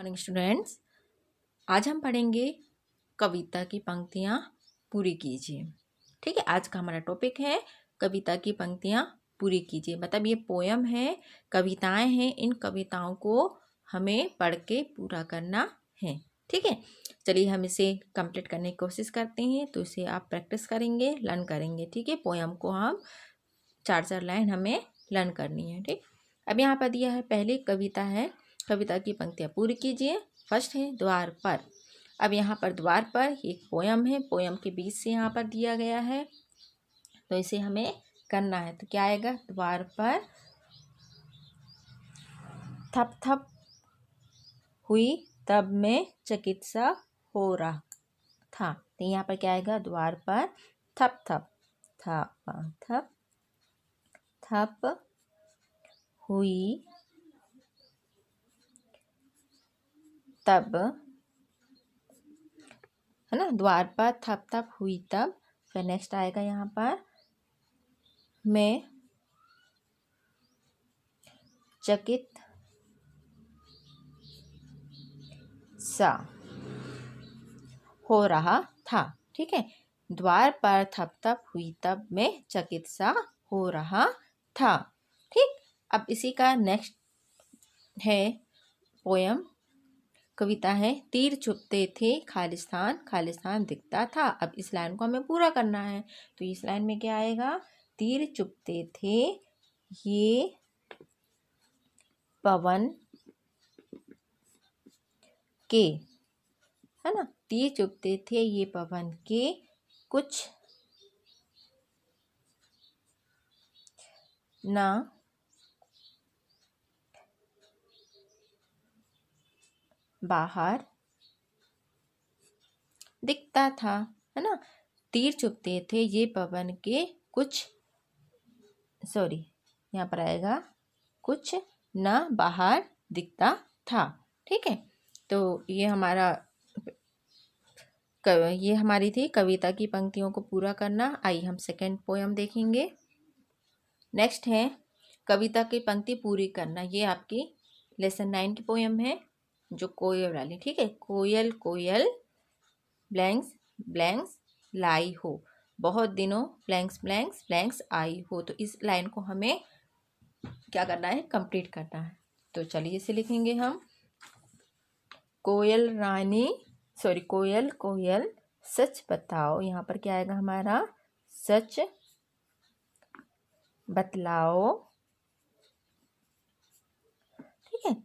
Morning students. आज हम पढ़ेंगे कविता की पंक्तियाँ पूरी कीजिए। ठीक है, आज का हमारा टॉपिक है कविता की पंक्तियाँ पूरी कीजिए। मतलब ये पोयम है, कविताएं हैं, इन कविताओं को हमें पढ़ के पूरा करना है। ठीक है, चलिए हम इसे कंप्लीट करने की कोशिश करते हैं। तो इसे आप प्रैक्टिस करेंगे, लर्न करेंगे। ठीक है, पोयम को हम 4 लाइन हमें लर्न करनी है। ठीक, अब यहाँ पर दिया है, पहली कविता है, कविता की पंक्तियाँ पूरी कीजिए। फर्स्ट है द्वार पर। अब यहाँ पर द्वार पर एक पोयम है, पोयम के बीच से यहाँ पर दिया गया है, तो इसे हमें करना है। तो क्या आएगा, द्वार पर थप थप हुई तब में चिकित्सा हो रहा था। तो यहाँ पर क्या आएगा, द्वार पर थप थप थप थप थप हुई तब, है ना, द्वार पर थप थप हुई तब। फिर नेक्स्ट आएगा यहाँ पर मैं चकित सा हो रहा था। ठीक है, द्वार पर थप थप हुई तब मैं चकित सा हो रहा था। ठीक, अब इसी का नेक्स्ट है पोयम, कविता है, तीर चुभते थे खालिस्तान खालिस्तान दिखता था। अब इस लाइन को हमें पूरा करना है। तो इस लाइन में क्या आएगा, तीर चुभते थे ये पवन के, है ना, तीर चुभते थे ये पवन के कुछ ना बाहर दिखता था, है ना। तीर चुभते थे ये पवन के कुछ, सॉरी, यहाँ पर आएगा कुछ ना बाहर दिखता था। ठीक है, तो ये हमारी थी कविता की पंक्तियों को पूरा करना। आइए हम सेकंड पोयम देखेंगे। नेक्स्ट है कविता की पंक्ति पूरी करना। ये आपकी लेसन 9 की पोयम है, जो कोयल वाली। ठीक है, कोयल कोयल ब्लैंक्स ब्लैंक्स लाई हो, बहुत दिनों ब्लैंक्स ब्लैंक्स ब्लैंक्स आई हो। तो इस लाइन को हमें क्या करना है, कंप्लीट करना है। तो चलिए इसे लिखेंगे हम, कोयल रानी, सॉरी, कोयल कोयल सच बताओ। यहाँ पर क्या आएगा हमारा, सच बतलाओ। ठीक है,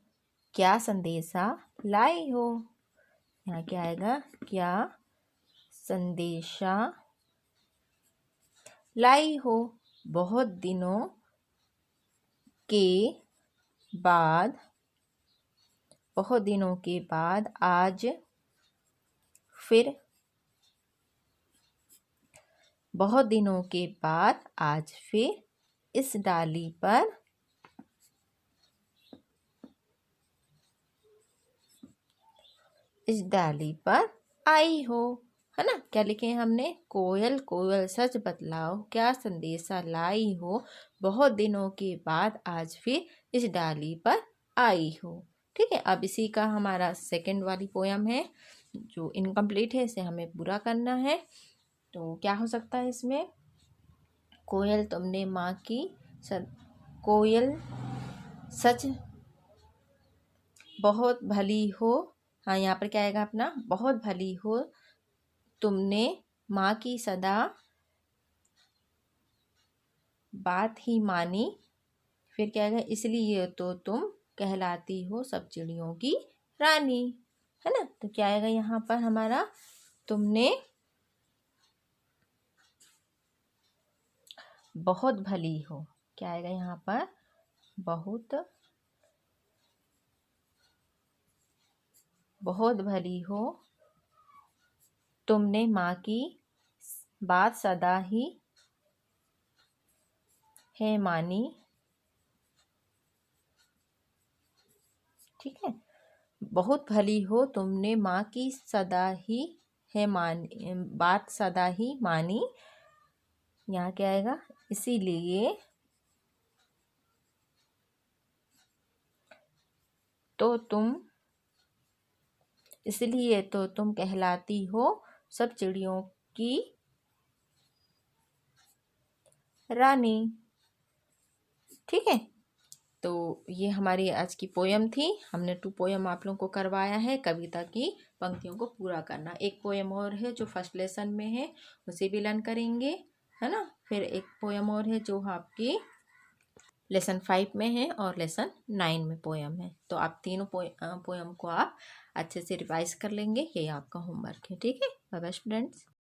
क्या संदेशा लाई हो, यहाँ क्या आएगा, क्या संदेशा लाई हो, बहुत दिनों के बाद, बहुत दिनों के बाद आज फिर, बहुत दिनों के बाद आज फिर इस डाली पर, इस डाली पर आई हो, है ना। क्या लिखे हमने, कोयल कोयल सच बतलाओ, क्या संदेशा लाई हो, बहुत दिनों के बाद आज फिर इस डाली पर आई हो। ठीक है, अब इसी का हमारा सेकंड वाली पोयम है जो इनकम्प्लीट है, इसे हमें पूरा करना है। तो क्या हो सकता है इसमें, कोयल तुमने माँ की कोयल सच बहुत भली हो। हाँ, यहाँ पर क्या आएगा अपना, बहुत भली हो, तुमने माँ की सदा बात ही मानी। फिर क्या आएगा, इसलिए तो तुम कहलाती हो सब चिड़ियों की रानी, है ना। तो क्या आएगा यहाँ पर हमारा, तुमने बहुत भली हो, क्या आएगा यहाँ पर, बहुत बहुत भली हो, तुमने माँ की बात सदा ही है मानी। ठीक है, बहुत भली हो, तुमने माँ की सदा ही है मानी, बात सदा ही मानी। यहाँ क्या आएगा, इसीलिए तो तुम इसलिए तो तुम कहलाती हो सब चिड़ियों की रानी। ठीक है, तो ये हमारी आज की पोयम थी। हमने 2 पोयम आप लोगों को करवाया है। कविता की पंक्तियों को पूरा करना। एक पोयम और है जो फर्स्ट लेसन में है, उसे भी लर्न करेंगे, है ना। फिर एक पोयम और है जो आपकी लेसन 5 में है और लेसन 9 में पोयम है। तो आप तीनों पोयम को आप अच्छे से रिवाइज कर लेंगे। ये आपका होमवर्क है। ठीक है, बाय बाय स्टूडेंट्स।